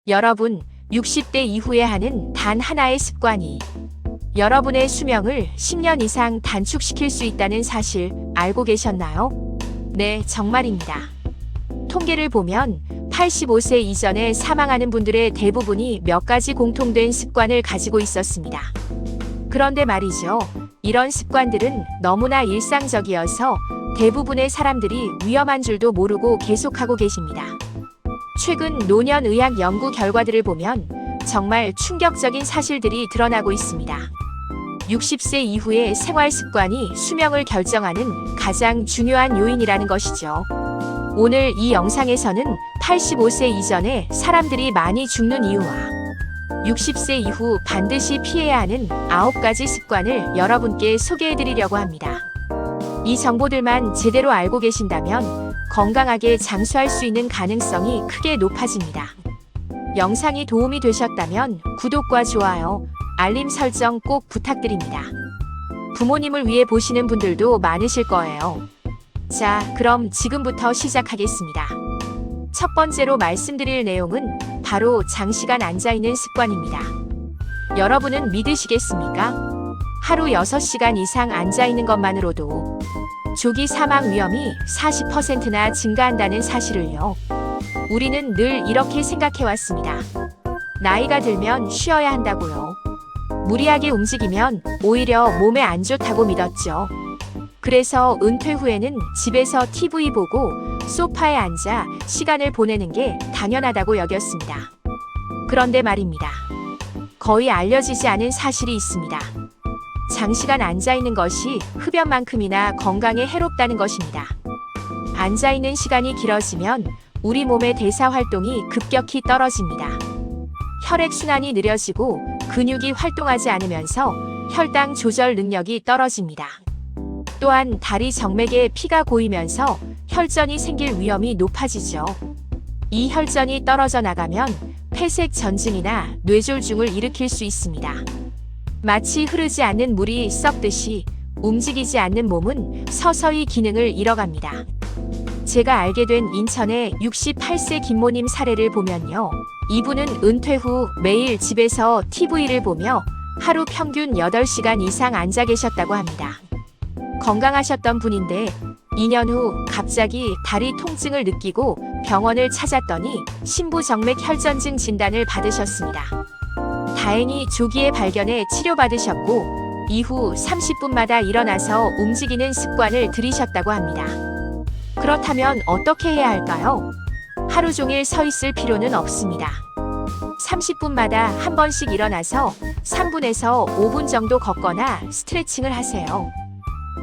여러분, 60대 이후에 하는 단 하나의 습관이 여러분의 수명을 10년 이상 단축시킬 수 있다는 사실 알고 계셨나요? 네, 정말입니다. 통계를 보면 85세 이전에 사망하는 분들의 대부분이 몇 가지 공통된 습관을 가지고 있었습니다. 그런데 말이죠. 이런 습관들은 너무나 일상적이어서 대부분의 사람들이 위험한 줄도 모르고 계속하고 계십니다. 최근 노년의학 연구 결과들을 보면 정말 충격적인 사실들이 드러나고 있습니다. 60세 이후의 생활 습관이 수명을 결정하는 가장 중요한 요인이라는 것이죠. 오늘 이 영상에서는 85세 이전에 사람들이 많이 죽는 이유와 60세 이후 반드시 피해야 하는 9가지 습관을 여러분께 소개해드리려고 합니다. 이 정보들만 제대로 알고 계신다면 건강하게 장수할 수 있는 가능성이 크게 높아집니다. 영상이 도움이 되셨다면 구독과 좋아요, 알림 설정 꼭 부탁드립니다. 부모님을 위해 보시는 분들도 많으실 거예요. 자, 그럼 지금부터 시작하겠습니다. 첫 번째로 말씀드릴 내용은 바로 장시간 앉아있는 습관입니다. 여러분은 믿으시겠습니까? 하루 6시간 이상 앉아있는 것만으로도 조기 사망 위험이 40%나 증가한다는 사실을요. 우리는 늘 이렇게 생각해왔습니다. 나이가 들면 쉬어야 한다고요. 무리하게 움직이면 오히려 몸에 안 좋다고 믿었죠. 그래서 은퇴 후에는 집에서 TV 보고 소파에 앉아 시간을 보내는 게 당연하다고 여겼습니다. 그런데 말입니다. 거의 알려지지 않은 사실이 있습니다. 장시간 앉아있는 것이 흡연만큼이나 건강에 해롭다는 것입니다. 앉아있는 시간이 길어지면 우리 몸의 대사 활동이 급격히 떨어집니다. 혈액순환이 느려지고 근육이 활동하지 않으면서 혈당 조절 능력이 떨어집니다. 또한 다리 정맥에 피가 고이면서 혈전이 생길 위험이 높아지죠. 이 혈전이 떨어져 나가면 폐색 전증이나 뇌졸중을 일으킬 수 있습니다. 마치 흐르지 않는 물이 썩듯이 움직이지 않는 몸은 서서히 기능을 잃어갑니다. 제가 알게 된 인천의 68세 김모님 사례를 보면요. 이분은 은퇴 후 매일 집에서 TV를 보며 하루 평균 8시간 이상 앉아 계셨다고 합니다. 건강하셨던 분인데 2년 후 갑자기 다리 통증을 느끼고 병원을 찾았더니 심부정맥 혈전증 진단을 받으셨습니다. 다행히 조기에 발견해 치료받으셨고 이후 30분마다 일어나서 움직이는 습관을 들이셨다고 합니다. 그렇다면 어떻게 해야 할까요? 하루 종일 서 있을 필요는 없습니다. 30분마다 한 번씩 일어나서 3분에서 5분 정도 걷거나 스트레칭을 하세요.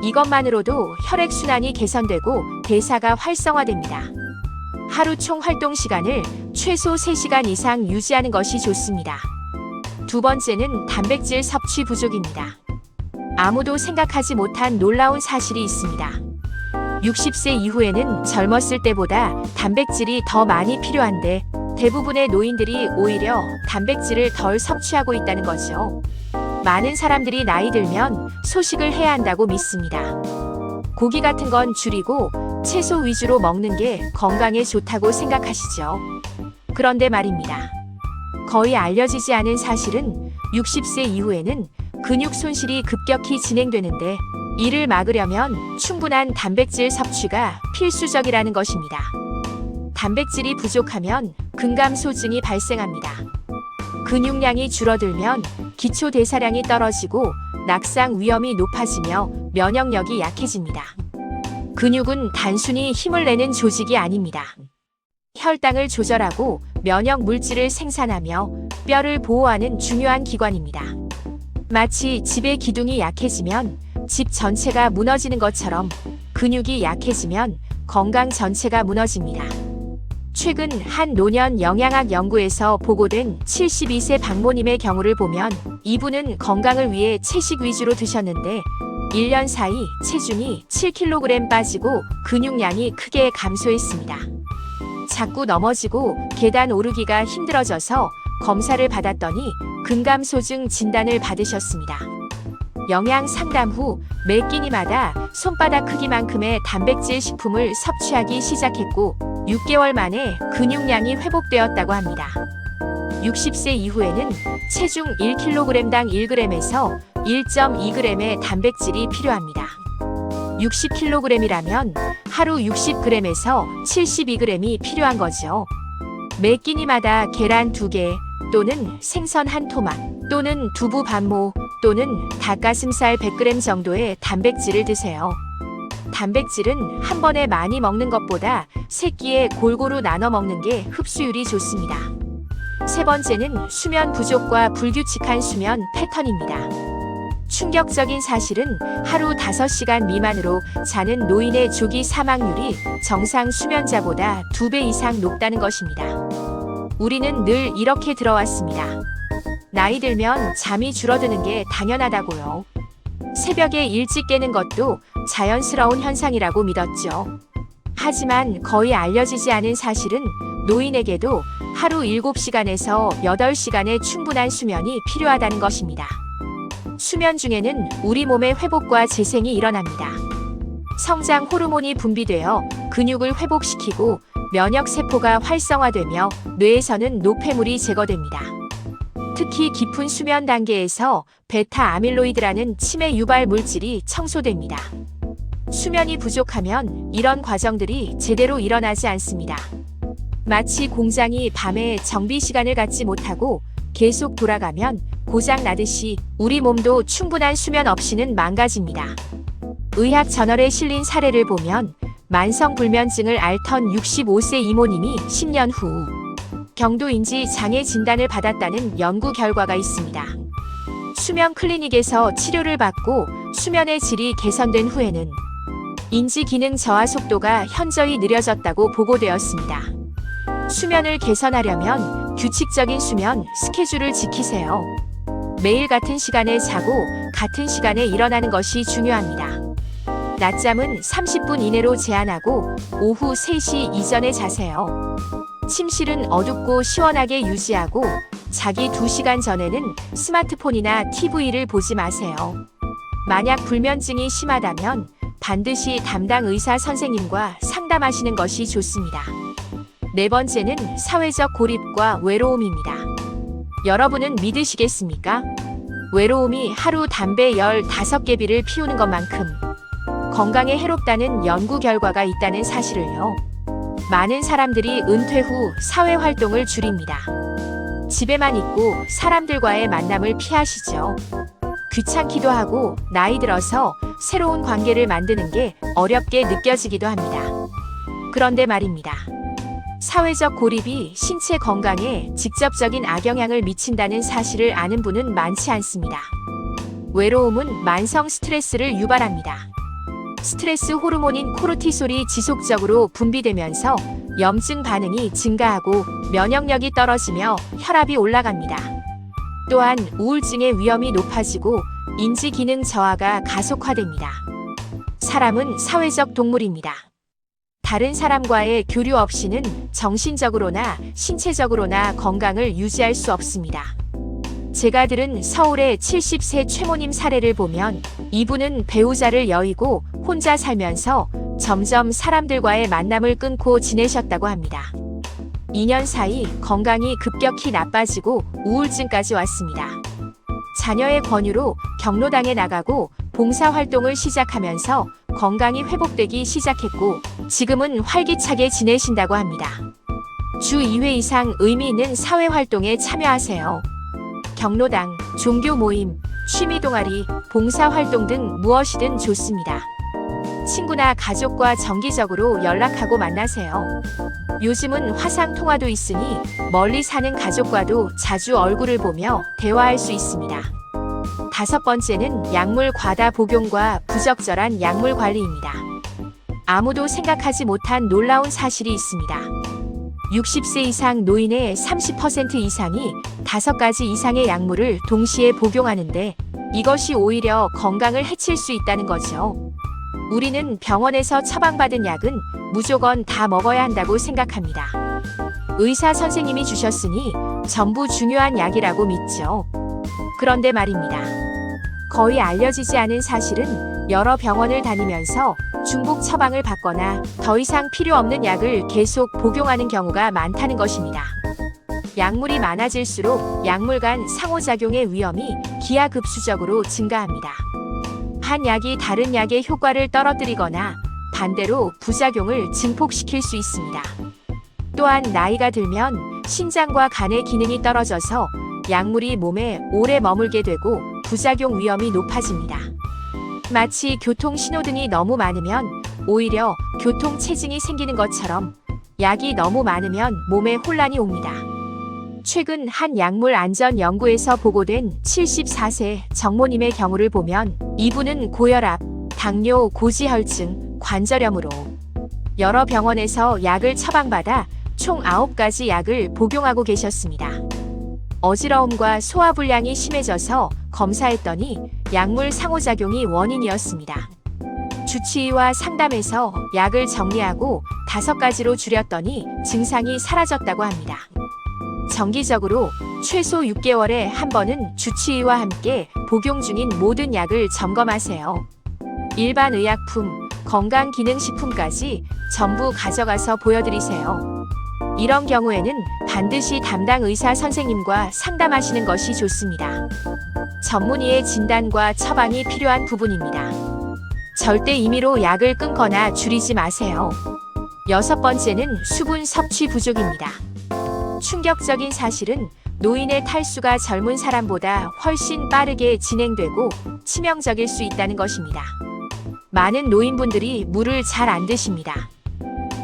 이것만으로도 혈액순환이 개선되고 대사가 활성화됩니다. 하루 총 활동 시간을 최소 3시간 이상 유지하는 것이 좋습니다. 두 번째는 단백질 섭취 부족입니다. 아무도 생각하지 못한 놀라운 사실이 있습니다. 60세 이후에는 젊었을 때보다 단백질이 더 많이 필요한데 대부분의 노인들이 오히려 단백질을 덜 섭취하고 있다는 거죠. 많은 사람들이 나이 들면 소식을 해야 한다고 믿습니다. 고기 같은 건 줄이고 채소 위주로 먹는 게 건강에 좋다고 생각하시죠. 그런데 말입니다. 거의 알려지지 않은 사실은 60세 이후에는 근육 손실이 급격히 진행되는데 이를 막으려면 충분한 단백질 섭취가 필수적이라는 것입니다. 단백질이 부족하면 근감소증이 발생합니다. 근육량이 줄어들면 기초 대사량이 떨어지고 낙상 위험이 높아지며 면역력이 약해집니다. 근육은 단순히 힘을 내는 조직이 아닙니다. 혈당을 조절하고 면역 물질을 생산하며 뼈를 보호하는 중요한 기관입니다. 마치 집의 기둥이 약해지면 집 전체가 무너지는 것처럼 근육이 약해지면 건강 전체가 무너집니다. 최근 한 노년 영양학 연구에서 보고된 72세 박모님의 경우를 보면 이분은 건강을 위해 채식 위주로 드셨는데 1년 사이 체중이 7kg 빠지고 근육량이 크게 감소했습니다. 자꾸 넘어지고 계단 오르기가 힘들어져서 검사를 받았더니 근감소증 진단을 받으셨습니다. 영양 상담 후 매 끼니마다 손바닥 크기만큼의 단백질 식품을 섭취하기 시작했고 6개월 만에 근육량이 회복되었다고 합니다. 60세 이후에는 체중 1kg당 1g에서 1.2g의 단백질이 필요합니다. 60kg이라면 하루 60g에서 72g이 필요한 거죠. 매 끼니마다 계란 2개 또는 생선 1토막 또는 두부 반모 또는 닭가슴살 100g 정도의 단백질을 드세요. 단백질은 한 번에 많이 먹는 것보다 세 끼에 골고루 나눠 먹는 게 흡수율이 좋습니다. 세 번째는 수면 부족과 불규칙한 수면 패턴입니다. 충격적인 사실은 하루 5시간 미만으로 자는 노인의 조기 사망률이 정상 수면자보다 2배 이상 높다는 것입니다. 우리는 늘 이렇게 들어왔습니다. 나이 들면 잠이 줄어드는 게 당연하다고요. 새벽에 일찍 깨는 것도 자연스러운 현상이라고 믿었죠. 하지만 거의 알려지지 않은 사실은 노인에게도 하루 7시간에서 8시간의 충분한 수면이 필요하다는 것입니다. 수면 중에는 우리 몸의 회복과 재생이 일어납니다. 성장 호르몬이 분비되어 근육을 회복시키고 면역세포가 활성화되며 뇌에서는 노폐물이 제거됩니다. 특히 깊은 수면 단계에서 베타 아밀로이드라는 치매 유발 물질이 청소됩니다. 수면이 부족하면 이런 과정들이 제대로 일어나지 않습니다. 마치 공장이 밤에 정비 시간을 갖지 못하고 계속 돌아가면 고장 나듯이 우리 몸도 충분한 수면 없이는 망가집니다. 의학 저널에 실린 사례를 보면 만성불면증을 앓던 65세 이모님이 10년 후 경도인지 장애 진단을 받았다는 연구 결과가 있습니다. 수면 클리닉에서 치료를 받고 수면의 질이 개선된 후에는 인지 기능 저하 속도가 현저히 느려졌다고 보고되었습니다. 수면을 개선하려면 규칙적인 수면 스케줄을 지키세요. 매일 같은 시간에 자고 같은 시간에 일어나는 것이 중요합니다. 낮잠은 30분 이내로 제한하고 오후 3시 이전에 자세요. 침실은 어둡고 시원하게 유지하고 자기 2시간 전에는 스마트폰이나 TV를 보지 마세요. 만약 불면증이 심하다면 반드시 담당 의사 선생님과 상담하시는 것이 좋습니다. 네 번째는 사회적 고립과 외로움입니다. 여러분은 믿으시겠습니까? 외로움이 하루 담배 15개비를 피우는 것만큼 건강에 해롭다는 연구 결과가 있다는 사실을요. 많은 사람들이 은퇴 후 사회활동을 줄입니다. 집에만 있고 사람들과의 만남을 피하시죠. 귀찮기도 하고 나이 들어서 새로운 관계를 만드는 게 어렵게 느껴지기도 합니다. 그런데 말입니다. 사회적 고립이 신체 건강에 직접적인 악영향을 미친다는 사실을 아는 분은 많지 않습니다. 외로움은 만성 스트레스를 유발합니다. 스트레스 호르몬인 코르티솔이 지속적으로 분비되면서 염증 반응이 증가하고 면역력이 떨어지며 혈압이 올라갑니다. 또한 우울증의 위험이 높아지고 인지 기능 저하가 가속화됩니다. 사람은 사회적 동물입니다. 다른 사람과의 교류 없이는 정신적으로나 신체적으로나 건강을 유지할 수 없습니다. 제가 들은 서울의 70세 최모님 사례를 보면 이분은 배우자를 여의고 혼자 살면서 점점 사람들과의 만남을 끊고 지내셨다고 합니다. 2년 사이 건강이 급격히 나빠지고 우울증까지 왔습니다. 자녀의 권유로 경로당에 나가고 봉사활동을 시작하면서 건강이 회복되기 시작했고 지금은 활기차게 지내신다고 합니다. 주 2회 이상 의미 있는 사회활동에 참여하세요. 경로당, 종교 모임, 취미 동아리, 봉사활동 등 무엇이든 좋습니다. 친구나 가족과 정기적으로 연락하고 만나세요. 요즘은 화상통화도 있으니 멀리 사는 가족과도 자주 얼굴을 보며 대화할 수 있습니다. 다섯 번째는 약물 과다 복용과 부적절한 약물 관리입니다. 아무도 생각하지 못한 놀라운 사실이 있습니다. 60세 이상 노인의 30% 이상이 5가지 이상의 약물을 동시에 복용하는데 이것이 오히려 건강을 해칠 수 있다는 거죠. 우리는 병원에서 처방받은 약은 무조건 다 먹어야 한다고 생각합니다. 의사 선생님이 주셨으니 전부 중요한 약이라고 믿죠. 그런데 말입니다. 거의 알려지지 않은 사실은 여러 병원을 다니면서 중복 처방을 받거나 더 이상 필요 없는 약을 계속 복용하는 경우가 많다는 것입니다. 약물이 많아질수록 약물 간 상호작용의 위험이 기하급수적으로 증가합니다. 한 약이 다른 약의 효과를 떨어뜨리거나 반대로 부작용을 증폭시킬 수 있습니다. 또한 나이가 들면 신장과 간의 기능이 떨어져서 약물이 몸에 오래 머물게 되고 부작용 위험이 높아집니다. 마치 교통신호등이 너무 많으면 오히려 교통체증이 생기는 것처럼 약이 너무 많으면 몸에 혼란이 옵니다. 최근 한 약물 안전 연구에서 보고된 74세 정모님의 경우를 보면 이분은 고혈압, 당뇨, 고지혈증, 관절염으로 여러 병원에서 약을 처방받아 총 9가지 약을 복용하고 계셨습니다. 어지러움과 소화불량이 심해져서 검사했더니 약물 상호작용이 원인이었습니다. 주치의와 상담해서 약을 정리하고 5가지로 줄였더니 증상이 사라졌다고 합니다. 정기적으로 최소 6개월에 한 번은 주치의와 함께 복용 중인 모든 약을 점검하세요. 일반 의약품, 건강기능식품까지 전부 가져가서 보여드리세요. 이런 경우에는 반드시 담당 의사 선생님과 상담하시는 것이 좋습니다. 전문의의 진단과 처방이 필요한 부분입니다. 절대 임의로 약을 끊거나 줄이지 마세요. 6번째는 수분 섭취 부족입니다. 충격적인 사실은 노인의 탈수가 젊은 사람보다 훨씬 빠르게 진행되고 치명적일 수 있다는 것입니다. 많은 노인분들이 물을 잘 안 드십니다.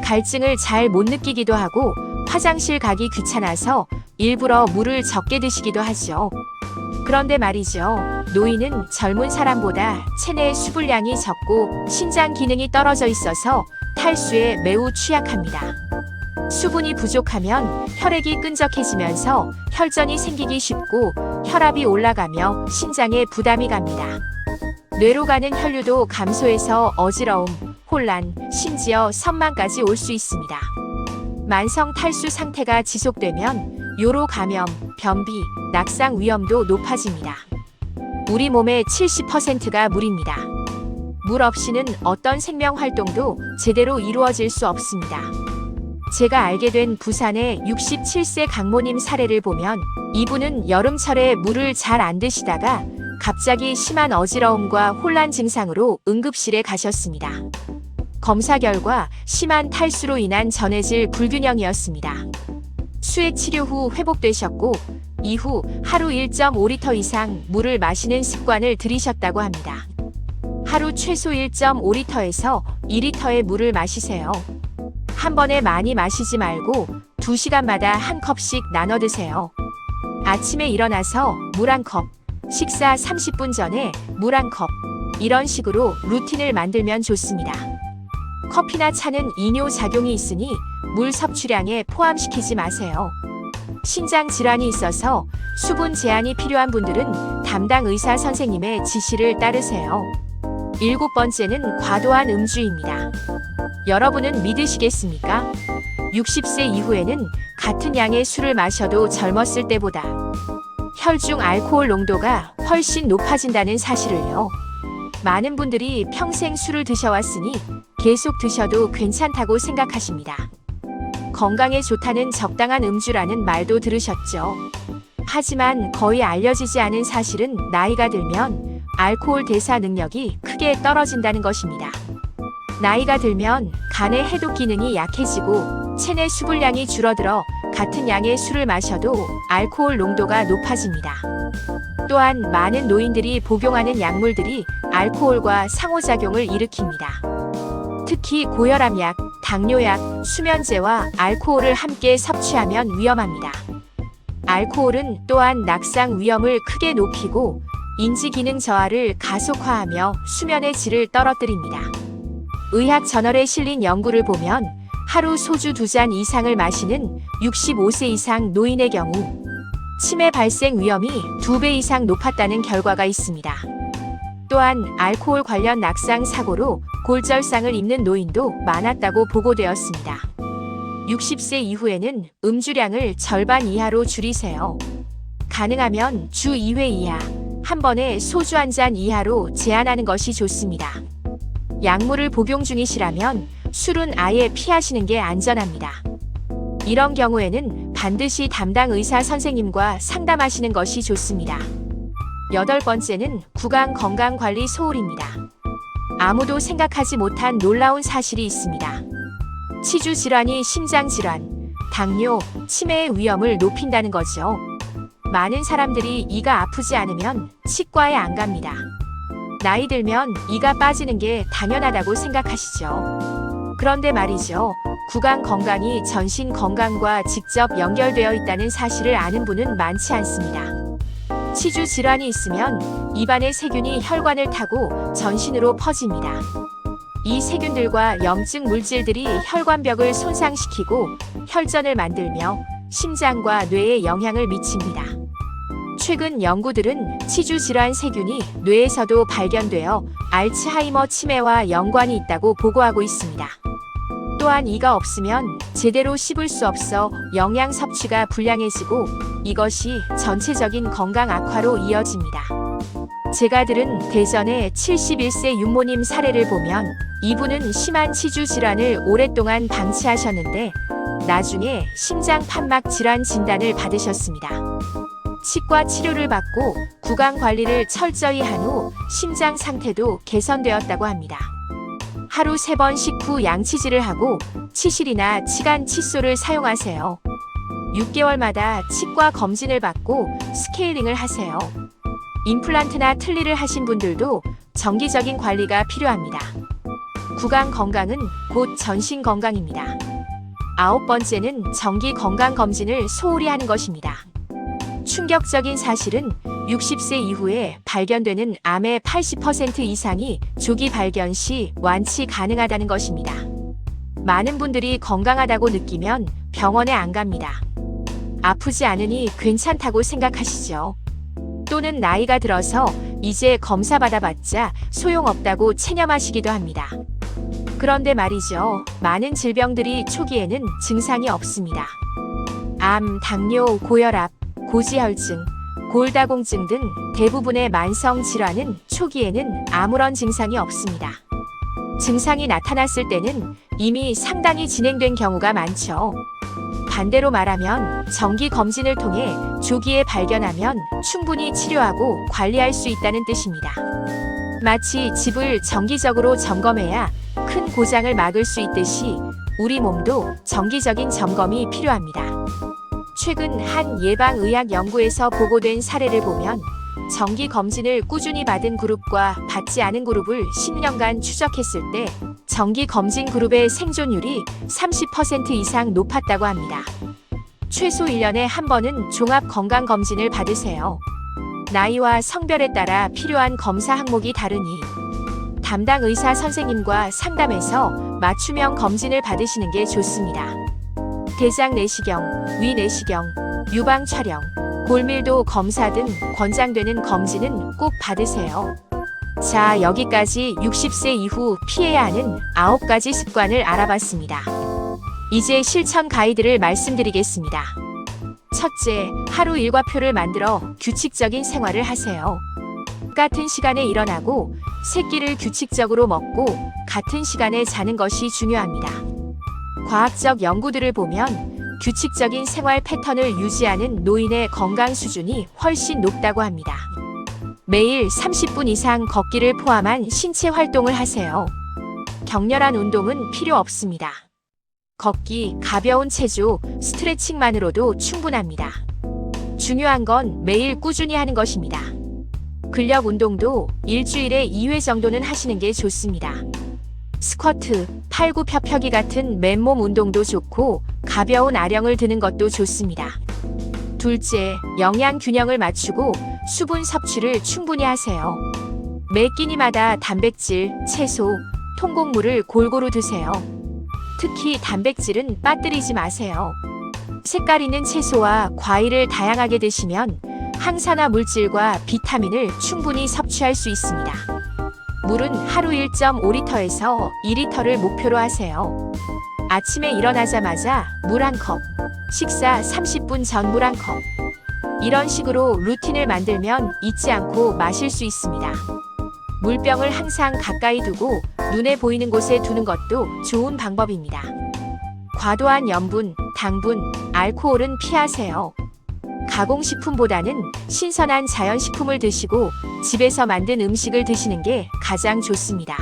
갈증을 잘 못 느끼기도 하고 화장실 가기 귀찮아서 일부러 물을 적게 드시기도 하죠. 그런데 말이죠. 노인은 젊은 사람보다 체내 수분량이 적고 신장 기능이 떨어져 있어서 탈수에 매우 취약합니다. 수분이 부족하면 혈액이 끈적해지면서 혈전이 생기기 쉽고 혈압이 올라가며 신장에 부담이 갑니다. 뇌로 가는 혈류도 감소해서 어지러움, 혼란, 심지어 선망까지 올 수 있습니다. 만성 탈수 상태가 지속되면 요로 감염, 변비, 낙상 위험도 높아집니다. 우리 몸의 70%가 물입니다. 물 없이는 어떤 생명 활동도 제대로 이루어질 수 없습니다. 제가 알게 된 부산의 67세 강모님 사례를 보면 이분은 여름철에 물을 잘 안 드시다가 갑자기 심한 어지러움과 혼란 증상으로 응급실에 가셨습니다. 검사 결과 심한 탈수로 인한 전해질 불균형이었습니다. 수액 치료 후 회복되셨고 이후 하루 1.5리터 이상 물을 마시는 습관을 들이셨다고 합니다. 하루 최소 1.5리터에서 2리터의 물을 마시세요. 한 번에 많이 마시지 말고 2시간마다 한 컵씩 나눠 드세요. 아침에 일어나서 물 한 컵, 식사 30분 전에 물 한 컵, 이런 식으로 루틴을 만들면 좋습니다. 커피나 차는 이뇨 작용이 있으니 물 섭취량에 포함시키지 마세요. 신장 질환이 있어서 수분 제한이 필요한 분들은 담당 의사 선생님의 지시를 따르세요. 7번째는 과도한 음주입니다. 여러분은 믿으시겠습니까? 60세 이후에는 같은 양의 술을 마셔도 젊었을 때보다 혈중 알코올 농도가 훨씬 높아진다는 사실을요. 많은 분들이 평생 술을 드셔왔으니 계속 드셔도 괜찮다고 생각하십니다. 건강에 좋다는 적당한 음주라는 말도 들으셨죠. 하지만 거의 알려지지 않은 사실은 나이가 들면 알코올 대사 능력이 크게 떨어진다는 것입니다. 나이가 들면 간의 해독 기능이 약해지고 체내 수분량이 줄어들어 같은 양의 술을 마셔도 알코올 농도가 높아집니다. 또한 많은 노인들이 복용하는 약물들이 알코올과 상호작용을 일으킵니다. 특히 고혈압약, 당뇨약, 수면제와 알코올을 함께 섭취하면 위험합니다. 알코올은 또한 낙상 위험을 크게 높이고 인지기능 저하를 가속화하며 수면의 질을 떨어뜨립니다. 의학 저널에 실린 연구를 보면 하루 소주 2잔 이상을 마시는 65세 이상 노인의 경우 치매 발생 위험이 2배 이상 높았다는 결과가 있습니다. 또한 알코올 관련 낙상 사고로 골절상을 입는 노인도 많았다고 보고되었습니다. 60세 이후에는 음주량을 절반 이하로 줄이세요. 가능하면 주 2회 이하, 한 번에 소주 1잔 이하로 제한하는 것이 좋습니다. 약물을 복용 중이시라면 술은 아예 피하시는 게 안전합니다. 이런 경우에는 반드시 담당 의사 선생님과 상담하시는 것이 좋습니다. 8번째는 구강 건강관리 소홀입니다. 아무도 생각하지 못한 놀라운 사실이 있습니다. 치주 질환이 심장 질환, 당뇨, 치매의 위험을 높인다는 거죠. 많은 사람들이 이가 아프지 않으면 치과에 안 갑니다. 나이 들면 이가 빠지는 게 당연하다고 생각하시죠. 그런데 말이죠. 구강 건강이 전신 건강과 직접 연결되어 있다는 사실을 아는 분은 많지 않습니다. 치주 질환이 있으면 입안의 세균이 혈관을 타고 전신으로 퍼집니다. 이 세균들과 염증 물질들이 혈관벽을 손상시키고 혈전을 만들며 심장과 뇌에 영향을 미칩니다. 최근 연구들은 치주 질환 세균이 뇌에서도 발견되어 알츠하이머 치매와 연관이 있다고 보고하고 있습니다. 또한 이가 없으면 제대로 씹을 수 없어 영양 섭취가 불량해지고 이것이 전체적인 건강 악화로 이어집니다. 제가 들은 대전의 71세 윤모님 사례를 보면 이분은 심한 치주 질환을 오랫동안 방치하셨는데 나중에 심장 판막 질환 진단을 받으셨습니다. 치과 치료를 받고 구강 관리를 철저히 한 후 심장 상태도 개선되었다고 합니다. 하루 3번 식후 양치질을 하고 치실이나 치간 칫솔을 사용하세요. 6개월마다 치과 검진을 받고 스케일링을 하세요. 임플란트나 틀니를 하신 분들도 정기적인 관리가 필요합니다. 구강 건강은 곧 전신 건강입니다. 9번째는 정기 건강 검진을 소홀히 하는 것입니다. 충격적인 사실은 60세 이후에 발견되는 암의 80% 이상이 조기 발견 시 완치 가능하다는 것입니다. 많은 분들이 건강하다고 느끼면 병원에 안 갑니다. 아프지 않으니 괜찮다고 생각하시죠. 또는 나이가 들어서 이제 검사 받아봤자 소용없다고 체념하시기도 합니다. 그런데 말이죠. 많은 질병들이 초기에는 증상이 없습니다. 암, 당뇨, 고혈압, 고지혈증, 골다공증 등 대부분의 만성 질환은 초기에는 아무런 증상이 없습니다. 증상이 나타났을 때는 이미 상당히 진행된 경우가 많죠. 반대로 말하면 정기 검진을 통해 조기에 발견하면 충분히 치료하고 관리할 수 있다는 뜻입니다. 마치 집을 정기적으로 점검해야 큰 고장을 막을 수 있듯이 우리 몸도 정기적인 점검이 필요합니다. 최근 한 예방의학 연구에서 보고된 사례를 보면 정기 검진을 꾸준히 받은 그룹과 받지 않은 그룹을 10년간 추적했을 때 정기 검진 그룹의 생존율이 30% 이상 높았다고 합니다. 최소 1년에 한 번은 종합 건강 검진을 받으세요. 나이와 성별에 따라 필요한 검사 항목이 다르니 담당 의사 선생님과 상담해서 맞춤형 검진을 받으시는 게 좋습니다. 대장 내시경, 위 내시경, 유방 촬영, 골밀도 검사 등 권장되는 검진은 꼭 받으세요. 자, 여기까지 60세 이후 피해야 하는 9가지 습관을 알아봤습니다. 이제 실천 가이드를 말씀드리겠습니다. 첫째, 하루 일과표를 만들어 규칙적인 생활을 하세요. 같은 시간에 일어나고 새끼를 규칙적으로 먹고 같은 시간에 자는 것이 중요합니다. 과학적 연구들을 보면 규칙적인 생활 패턴을 유지하는 노인의 건강 수준이 훨씬 높다고 합니다. 매일 30분 이상 걷기를 포함한 신체 활동을 하세요. 격렬한 운동은 필요 없습니다. 걷기, 가벼운 체조, 스트레칭만으로도 충분합니다. 중요한 건 매일 꾸준히 하는 것입니다. 근력 운동도 일주일에 2회 정도는 하시는 게 좋습니다. 스쿼트, 팔굽혀펴기 같은 맨몸 운동도 좋고 가벼운 아령을 드는 것도 좋습니다. 둘째, 영양 균형을 맞추고 수분 섭취를 충분히 하세요. 매 끼니마다 단백질, 채소, 통곡물을 골고루 드세요. 특히 단백질은 빠뜨리지 마세요. 색깔 있는 채소와 과일을 다양하게 드시면 항산화 물질과 비타민을 충분히 섭취할 수 있습니다. 물은 하루 1.5리터에서 2리터를 목표로 하세요. 아침에 일어나자마자 물 1컵, 식사 30분 전 물 1컵. 이런 식으로 루틴을 만들면 잊지 않고 마실 수 있습니다. 물병을 항상 가까이 두고 눈에 보이는 곳에 두는 것도 좋은 방법입니다. 과도한 염분, 당분, 알코올은 피하세요. 가공식품보다는 신선한 자연식품을 드시고 집에서 만든 음식을 드시는 게 가장 좋습니다.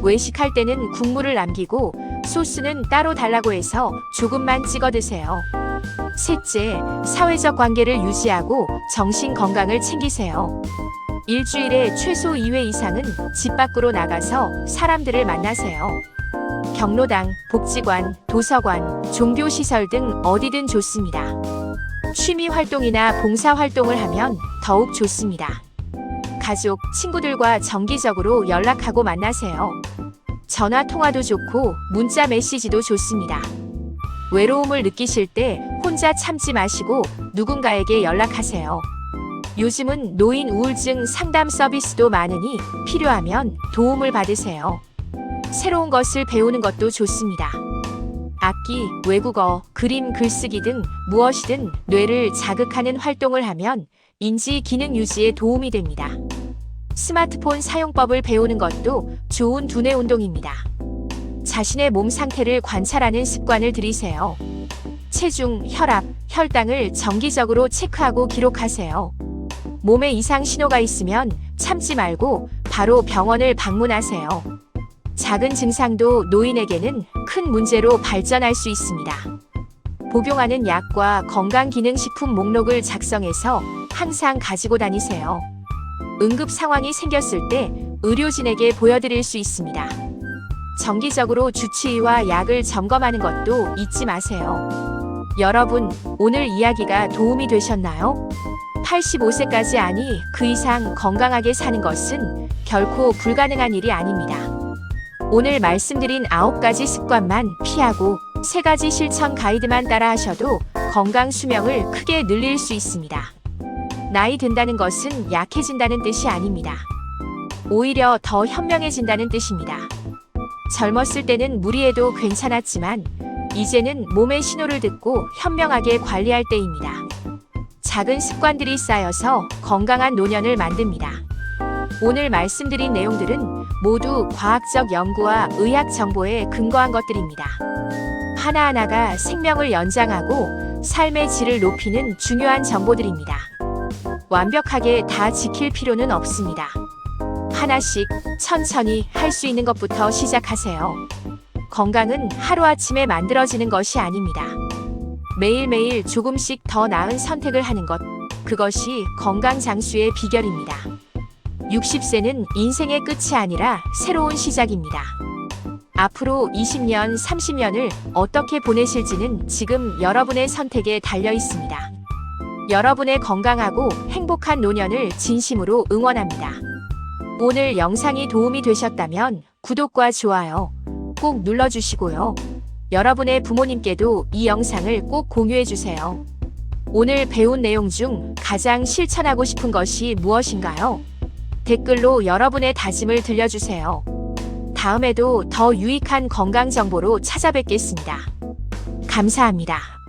외식할 때는 국물을 남기고 소스는 따로 달라고 해서 조금만 찍어 드세요. 셋째, 사회적 관계를 유지하고 정신 건강을 챙기세요. 일주일에 최소 2회 이상은 집 밖으로 나가서 사람들을 만나세요. 경로당, 복지관, 도서관, 종교시설 등 어디든 좋습니다. 취미 활동이나 봉사 활동을 하면 더욱 좋습니다. 가족, 친구들과 정기적으로 연락하고 만나세요. 전화 통화도 좋고 문자 메시지도 좋습니다. 외로움을 느끼실 때 혼자 참지 마시고 누군가에게 연락하세요. 요즘은 노인 우울증 상담 서비스도 많으니 필요하면 도움을 받으세요. 새로운 것을 배우는 것도 좋습니다. 악기, 외국어, 그림, 글쓰기 등 무엇이든 뇌를 자극하는 활동을 하면 인지 기능 유지에 도움이 됩니다. 스마트폰 사용법을 배우는 것도 좋은 두뇌 운동입니다. 자신의 몸 상태를 관찰하는 습관을 들이세요. 체중, 혈압, 혈당을 정기적으로 체크하고 기록하세요. 몸에 이상 신호가 있으면 참지 말고 바로 병원을 방문하세요. 작은 증상도 노인에게는 큰 문제로 발전할 수 있습니다. 복용하는 약과 건강기능식품 목록을 작성해서 항상 가지고 다니세요. 응급 상황이 생겼을 때 의료진에게 보여드릴 수 있습니다. 정기적으로 주치의와 약을 점검하는 것도 잊지 마세요. 여러분, 오늘 이야기가 도움이 되셨나요? 85세까지 아니 그 이상 건강하게 사는 것은 결코 불가능한 일이 아닙니다. 오늘 말씀드린 9가지 습관만 피하고 3가지 실천 가이드만 따라 하셔도 건강 수명을 크게 늘릴 수 있습니다. 나이 든다는 것은 약해진다는 뜻이 아닙니다. 오히려 더 현명해진다는 뜻입니다. 젊었을 때는 무리해도 괜찮았지만 이제는 몸의 신호를 듣고 현명하게 관리할 때입니다. 작은 습관들이 쌓여서 건강한 노년을 만듭니다. 오늘 말씀드린 내용들은 모두 과학적 연구와 의학 정보에 근거한 것들입니다. 하나하나가 생명을 연장하고 삶의 질을 높이는 중요한 정보들입니다. 완벽하게 다 지킬 필요는 없습니다. 하나씩 천천히 할 수 있는 것부터 시작하세요. 건강은 하루아침에 만들어지는 것이 아닙니다. 매일매일 조금씩 더 나은 선택을 하는 것, 그것이 건강 장수의 비결입니다. 60세는 인생의 끝이 아니라 새로운 시작입니다. 앞으로 20년, 30년을 어떻게 보내실지는 지금 여러분의 선택에 달려 있습니다. 여러분의 건강하고 행복한 노년을 진심으로 응원합니다. 오늘 영상이 도움이 되셨다면 구독과 좋아요 꼭 눌러주시고요. 여러분의 부모님께도 이 영상을 꼭 공유해주세요. 오늘 배운 내용 중 가장 실천하고 싶은 것이 무엇인가요? 댓글로 여러분의 다짐을 들려주세요. 다음에도 더 유익한 건강 정보로 찾아뵙겠습니다. 감사합니다.